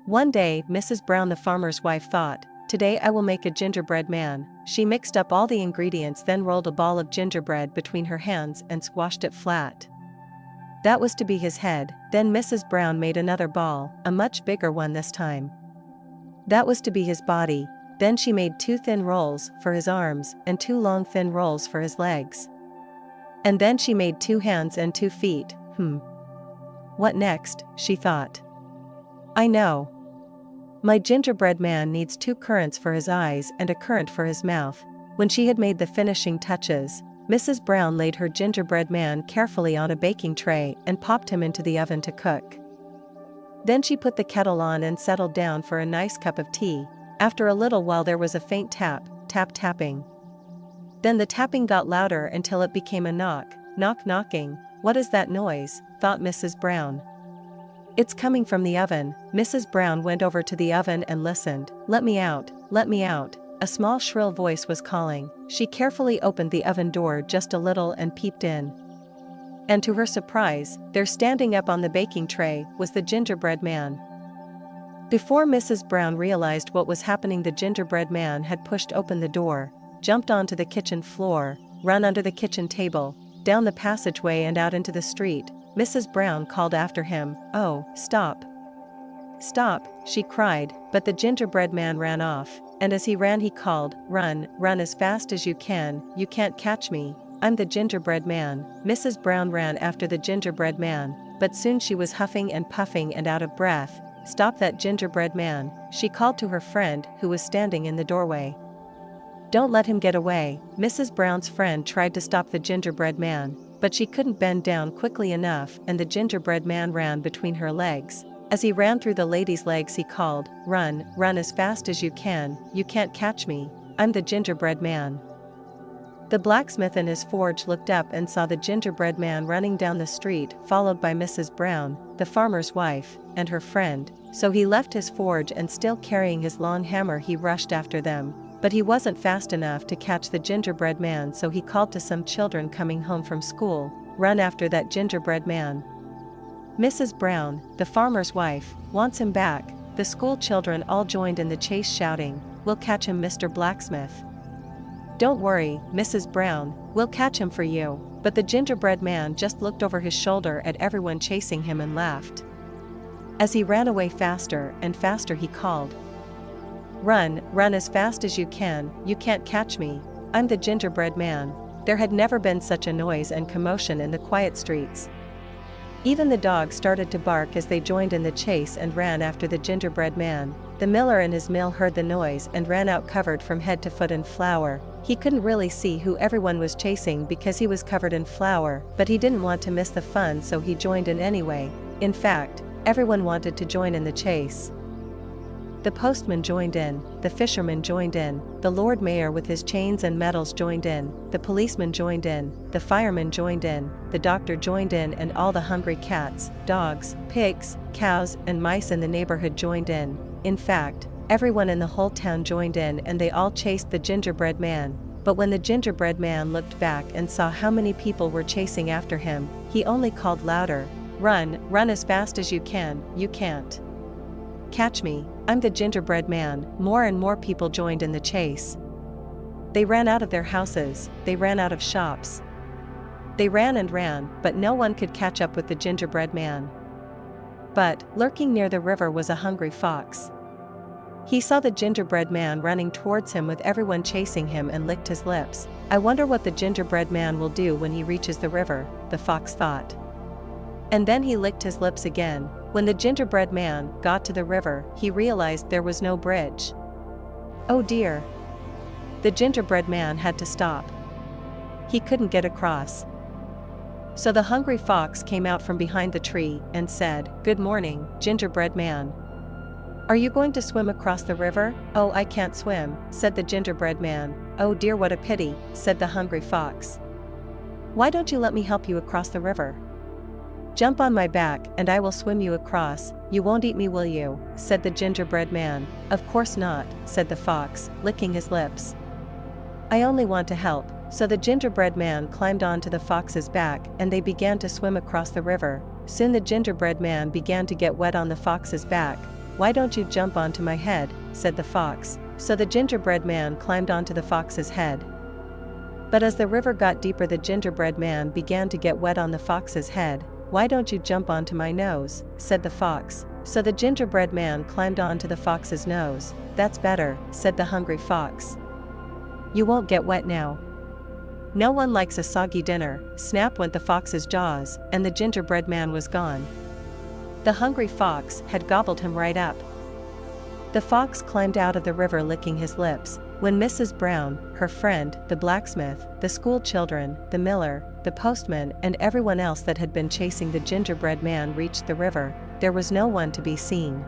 One day, Mrs. Brown the farmer's wife thought, "Today I will make a gingerbread man." She mixed up all the ingredients, then rolled a ball of gingerbread between her hands and squashed it flat. That was to be his head. Then Mrs. Brown made another ball, a much bigger one this time. That was to be his body. Then she made 2 thin rolls for his arms and 2 long thin rolls for his legs. And then she made 2 hands and 2 feet. What next? She thought. I know. My gingerbread man needs 2 currants for his eyes and a currant for his mouth. When she had made the finishing touches, Mrs. Brown laid her gingerbread man carefully on a baking tray and popped him into the oven to cook. Then she put the kettle on and settled down for a nice cup of tea. After a little while there was a faint tap, tapping. Then the tapping got louder until it became a knock, knocking. What is that noise? Thought Mrs. Brown. It's coming from the oven. Mrs. Brown went over to the oven and listened. Let me out, let me out. A small shrill voice was calling. She carefully opened the oven door just a little and peeped in. And to her surprise, there standing up on the baking tray was the gingerbread man. Before Mrs. Brown realized what was happening, the gingerbread man had pushed open the door, jumped onto the kitchen floor, run under the kitchen table, down the passageway and out into the street. Mrs. Brown called after him, "Oh, stop. Stop," she cried, but the gingerbread man ran off, and as he ran he called, "Run, run as fast as you can't catch me, I'm the gingerbread man." Mrs. Brown ran after the gingerbread man, but soon she was huffing and puffing and out of breath. "Stop that gingerbread man," she called to her friend who was standing in the doorway. "Don't let him get away." Mrs. Brown's friend tried to stop the gingerbread man, but she couldn't bend down quickly enough and the gingerbread man ran between her legs. As he ran through the lady's legs he called, "Run, run as fast as you can't catch me, I'm the gingerbread man." The blacksmith in his forge looked up and saw the gingerbread man running down the street, followed by Mrs. Brown, the farmer's wife, and her friend, so he left his forge and still carrying his long hammer he rushed after them. But he wasn't fast enough to catch the gingerbread man, so he called to some children coming home from school, "Run after that gingerbread man. Mrs. Brown, the farmer's wife, wants him back." The school children all joined in the chase shouting, "We'll catch him, Mr. Blacksmith. Don't worry, Mrs. Brown, we'll catch him for you." But the gingerbread man just looked over his shoulder at everyone chasing him and laughed. As he ran away faster and faster he called, "Run, run as fast as you can't catch me, I'm the gingerbread man." There had never been such a noise and commotion in the quiet streets. Even the dogs started to bark as they joined in the chase and ran after the gingerbread man. The miller in his mill heard the noise and ran out covered from head to foot in flour. He couldn't really see who everyone was chasing because he was covered in flour, but he didn't want to miss the fun, so he joined in anyway. In fact, everyone wanted to join in the chase. The postman joined in, the fisherman joined in, the Lord Mayor with his chains and medals joined in, the policeman joined in, the fireman joined in, the doctor joined in, and all the hungry cats, dogs, pigs, cows, and mice in the neighborhood joined in. In fact, everyone in the whole town joined in and they all chased the gingerbread man. But when the gingerbread man looked back and saw how many people were chasing after him, he only called louder, "Run, run as fast as you can't catch me, I'm the gingerbread man." More and more people joined in the chase. They ran out of their houses, they ran out of shops. They ran and ran, but no one could catch up with the gingerbread man. But, lurking near the river was a hungry fox. He saw the gingerbread man running towards him with everyone chasing him and licked his lips. "I wonder what the gingerbread man will do when he reaches the river," the fox thought. And then he licked his lips again. When the gingerbread man got to the river, he realized there was no bridge. Oh dear! The gingerbread man had to stop. He couldn't get across. So the hungry fox came out from behind the tree and said, "Good morning, gingerbread man. Are you going to swim across the river?" "Oh, I can't swim," said the gingerbread man. "Oh dear, what a pity," said the hungry fox. "Why don't you let me help you across the river? Jump on my back and I will swim you across. You won't eat me, will you?" said the gingerbread man. "Of course not," said the fox, licking his lips. "I only want to help." So the gingerbread man climbed onto the fox's back and they began to swim across the river. Soon the gingerbread man began to get wet on the fox's back. "Why don't you jump onto my head?" said the fox. So the gingerbread man climbed onto the fox's head. But as the river got deeper, the gingerbread man began to get wet on the fox's head. "Why don't you jump onto my nose?" said the fox. So the gingerbread man climbed onto the fox's nose. "That's better," said the hungry fox. "You won't get wet now." "No one likes a soggy dinner." Snap went the fox's jaws, and the gingerbread man was gone. The hungry fox had gobbled him right up. The fox climbed out of the river licking his lips. When Mrs. Brown, her friend, the blacksmith, the school children, the miller, the postman, and everyone else that had been chasing the gingerbread man reached the river, there was no one to be seen.